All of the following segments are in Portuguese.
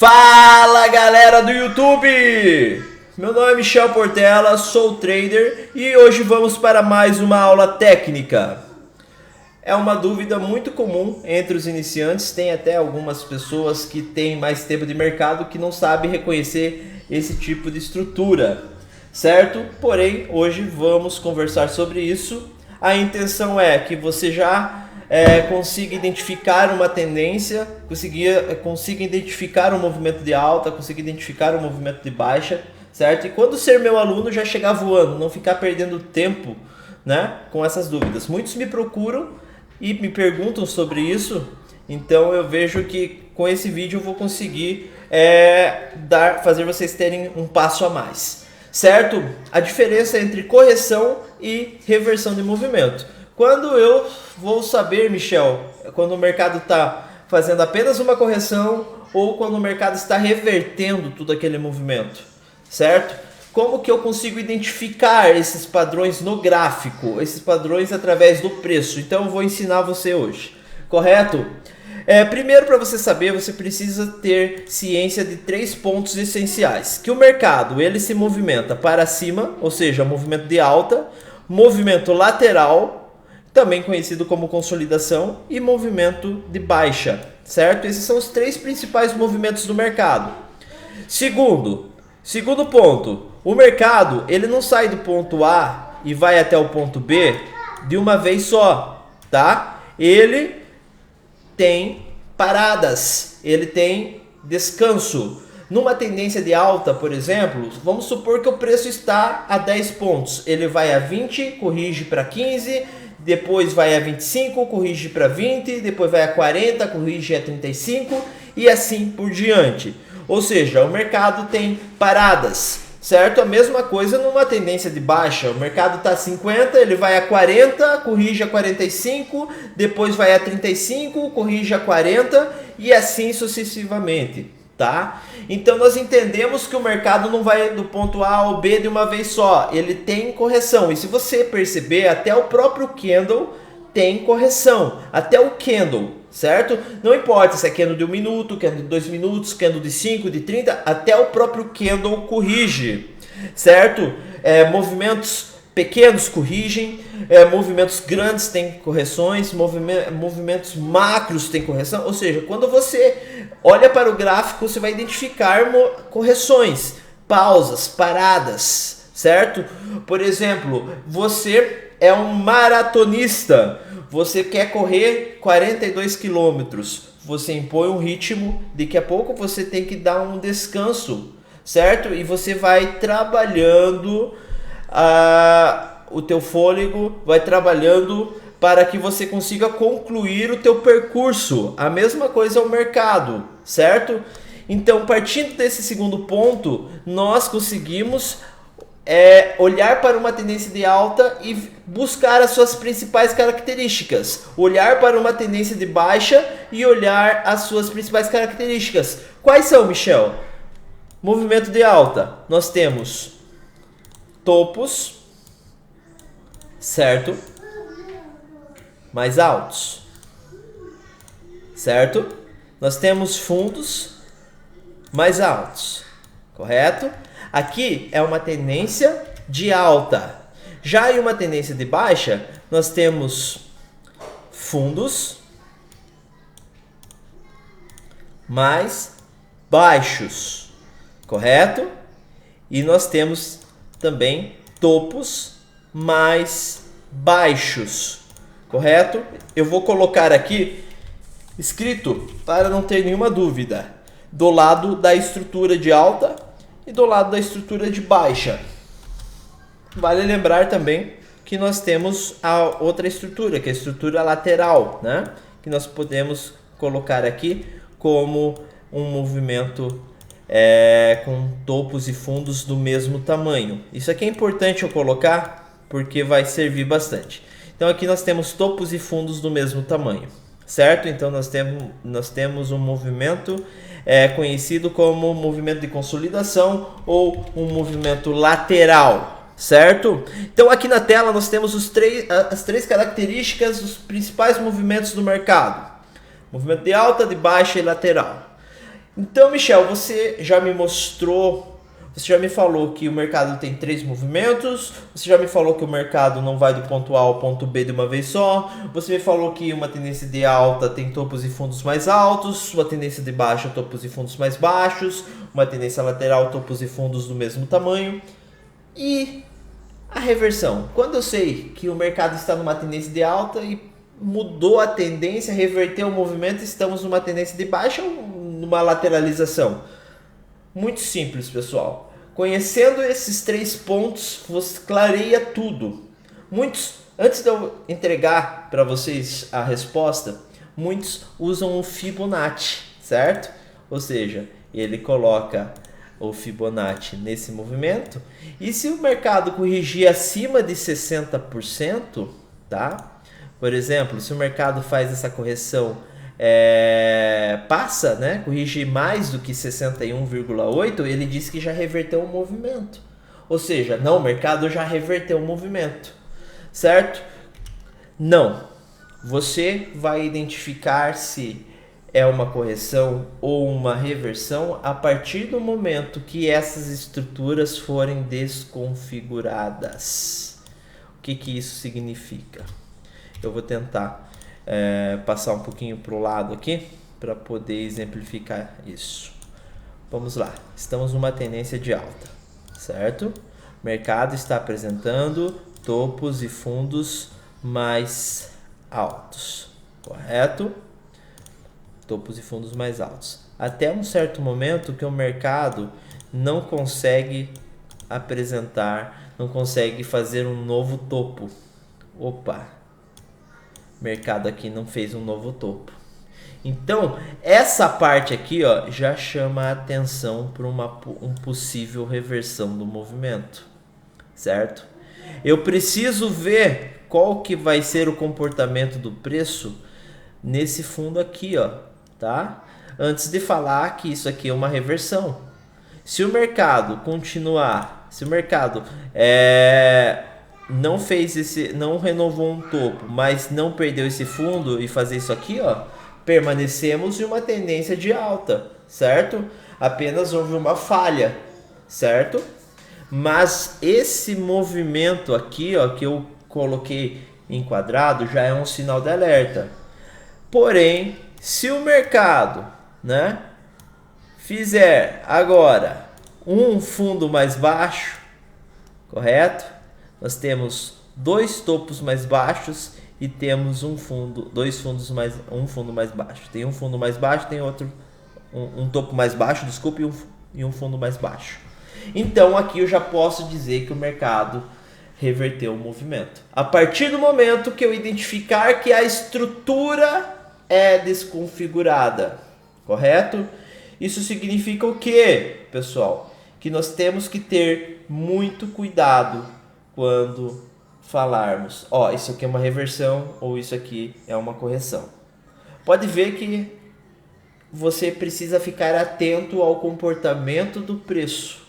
Fala galera do YouTube! Meu nome é Michel Portela, sou trader e hoje vamos para mais uma aula técnica. É uma dúvida muito comum entre os iniciantes, tem até algumas pessoas que têm mais tempo de mercado que não sabem reconhecer esse tipo de estrutura, certo? Porém, hoje vamos conversar sobre isso. A intenção é que você já consiga identificar uma tendência, consiga identificar um movimento de alta, consiga identificar um movimento de baixa, certo? E quando ser meu aluno já chegar voando, não ficar perdendo tempo, né, com essas dúvidas. Muitos me procuram e me perguntam sobre isso, então eu vejo que com esse vídeo eu vou conseguir fazer vocês terem um passo a mais, certo? A diferença entre correção e reversão de movimento. Quando eu vou saber, Michel, quando o mercado está fazendo apenas uma correção ou quando o mercado está revertendo todo aquele movimento, certo? Como que eu consigo identificar esses padrões no gráfico, esses padrões através do preço? Então eu vou ensinar você hoje, correto? Primeiro, para você saber, você precisa ter ciência de 3 pontos essenciais. Que o mercado ele se movimenta para cima, ou seja, movimento de alta, movimento lateral, também conhecido como consolidação, e movimento de baixa, certo? Esses são os 3 principais movimentos do mercado. Segundo ponto, o mercado ele não sai do ponto A e vai até o ponto B de uma vez só, tá? Ele tem paradas, ele tem descanso. Numa tendência de alta, por exemplo, vamos supor que o preço está a 10 pontos. Ele vai a 20, corrige para 15, depois vai a 25, corrige para 20, depois vai a 40, corrige a 35 e assim por diante. Ou seja, o mercado tem paradas, certo? A mesma coisa numa tendência de baixa. O mercado está a 50, ele vai a 40, corrige a 45, depois vai a 35, corrige a 40 e assim sucessivamente. Tá? Então nós entendemos que o mercado não vai do ponto A ao B de uma vez só, ele tem correção. E se você perceber, até o próprio candle tem correção, até o candle, certo? Não importa se é candle de 1 minuto, candle de 2 minutos, candle de 5, de 30, até o próprio candle corrige, certo? Movimentos pequenos corrigem, movimentos grandes têm correções, movimentos macros têm correção. Ou seja, quando você olha para o gráfico, você vai identificar correções, pausas, paradas, certo? Por exemplo, você é um maratonista, você quer correr 42 quilômetros, você impõe um ritmo, daqui a pouco você tem que dar um descanso, certo? E você vai trabalhando o teu fôlego, vai trabalhando para que você consiga concluir o teu percurso. A mesma coisa é o mercado, certo? Então, partindo desse segundo ponto, nós conseguimos olhar para uma tendência de alta e buscar as suas principais características. Olhar para uma tendência de baixa e olhar as suas principais características. Quais são, Michel? Movimento de alta. Nós temos topos, certo? Mais altos, certo? Nós temos fundos mais altos, correto? Aqui é uma tendência de alta. Já em uma tendência de baixa, nós temos fundos mais baixos, correto? E nós temos também topos mais baixos, correto? Eu vou colocar aqui escrito para não ter nenhuma dúvida, do lado da estrutura de alta e do lado da estrutura de baixa. Vale lembrar também que nós temos a outra estrutura, que é a estrutura lateral, né? Que nós podemos colocar aqui como um movimento com topos e fundos do mesmo tamanho. Isso aqui é importante eu colocar porque vai servir bastante. Então aqui nós temos topos e fundos do mesmo tamanho, certo? Então nós temos um movimento conhecido como movimento de consolidação ou um movimento lateral, certo? Então aqui na tela nós temos as 3 características dos principais movimentos do mercado: movimento de alta, de baixa e lateral. Então, Michel, você já me mostrou, você já me falou que o mercado tem 3 movimentos, você já me falou que o mercado não vai do ponto A ao ponto B de uma vez só, você me falou que uma tendência de alta tem topos e fundos mais altos, uma tendência de baixa, topos e fundos mais baixos, uma tendência lateral, topos e fundos do mesmo tamanho. E a reversão? Quando eu sei que o mercado está numa tendência de alta e mudou a tendência, reverteu o movimento, estamos numa tendência de baixa ou numa lateralização? Muito simples, pessoal. Conhecendo esses 3 pontos, você clareia tudo. Antes de eu entregar para vocês a resposta, muitos usam o Fibonacci, certo? Ou seja, ele coloca o Fibonacci nesse movimento, e se o mercado corrigir acima de 60%, tá? Por exemplo, se o mercado faz essa correção, passa, né? Corrige mais do que 61,8, ele diz que já reverteu o movimento. Ou seja, não, o mercado já reverteu o movimento, certo? Não. Você vai identificar se é uma correção ou uma reversão a partir do momento que essas estruturas forem desconfiguradas. O que isso significa? Eu vou tentar passar um pouquinho para o lado aqui para poder exemplificar isso. Vamos lá, estamos numa tendência de alta, certo? O mercado está apresentando topos e fundos mais altos, correto? Topos e fundos mais altos. Até um certo momento que o mercado não consegue apresentar, não consegue fazer um novo topo. Opa! O mercado aqui não fez um novo topo. Então, essa parte aqui, ó, já chama a atenção para uma possível reversão do movimento, certo? Eu preciso ver qual que vai ser o comportamento do preço nesse fundo aqui, ó, tá? Antes de falar que isso aqui é uma reversão. Se o mercado continuar, se o mercado não fez não renovou um topo, mas não perdeu esse fundo e fazer isso aqui, ó, permanecemos em uma tendência de alta, certo? Apenas houve uma falha, certo? Mas esse movimento aqui, ó, que eu coloquei enquadrado, já é um sinal de alerta. Porém, se o mercado, né, fizer agora um fundo mais baixo, correto? Nós temos 2 topos mais baixos e temos um fundo mais baixo. Tem um fundo mais baixo, tem outro um topo mais baixo, desculpe, e um fundo mais baixo. Então aqui eu já posso dizer que o mercado reverteu o movimento. A partir do momento que eu identificar que a estrutura é desconfigurada, correto? Isso significa o quê, pessoal? Que nós temos que ter muito cuidado quando falarmos, ó, isso aqui é uma reversão ou isso aqui é uma correção. Pode ver que você precisa ficar atento ao comportamento do preço,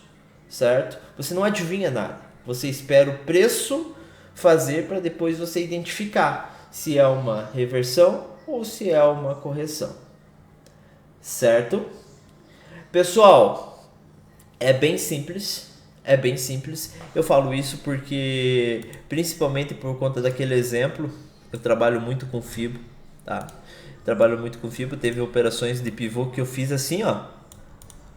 certo? Você não adivinha nada. Você espera o preço fazer para depois você identificar se é uma reversão ou se é uma correção, certo? Pessoal, é bem simples. Eu falo isso porque, principalmente por conta daquele exemplo, eu trabalho muito com Fibo, tá? Teve operações de pivô que eu fiz assim, ó.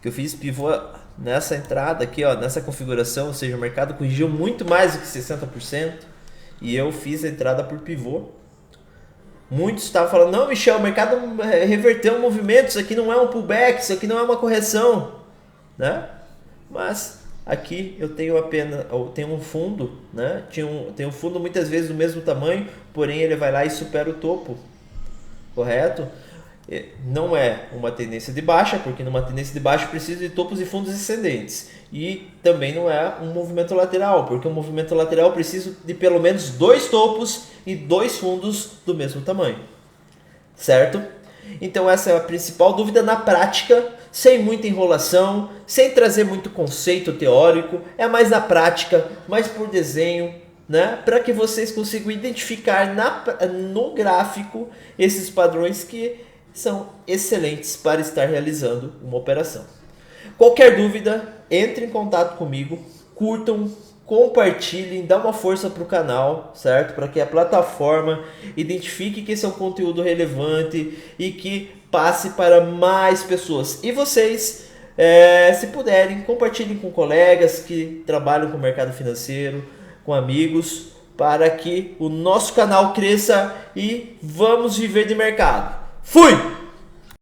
Que eu fiz pivô nessa entrada aqui, ó, nessa configuração, ou seja, o mercado corrigiu muito mais do que 60% e eu fiz a entrada por pivô. Muitos estavam falando, não, Michel, o mercado reverteu o movimento, isso aqui não é um pullback, isso aqui não é uma correção, né? Mas aqui eu tenho um fundo, né? Tem um fundo muitas vezes do mesmo tamanho, porém ele vai lá e supera o topo, correto? Não é uma tendência de baixa, porque numa tendência de baixa precisa de topos e fundos ascendentes. E também não é um movimento lateral, porque um movimento lateral precisa de pelo menos 2 topos e 2 fundos do mesmo tamanho, certo? Então essa é a principal dúvida na prática, sem muita enrolação, sem trazer muito conceito teórico, é mais na prática, mais por desenho, né? Para que vocês consigam identificar no gráfico esses padrões que são excelentes para estar realizando uma operação. Qualquer dúvida, entre em contato comigo, curtam, compartilhem, dá uma força para o canal, certo? Para que a plataforma identifique que esse é um conteúdo relevante e que passe para mais pessoas. E vocês, se puderem, compartilhem com colegas que trabalham com o mercado financeiro, com amigos, para que o nosso canal cresça e vamos viver de mercado. Fui!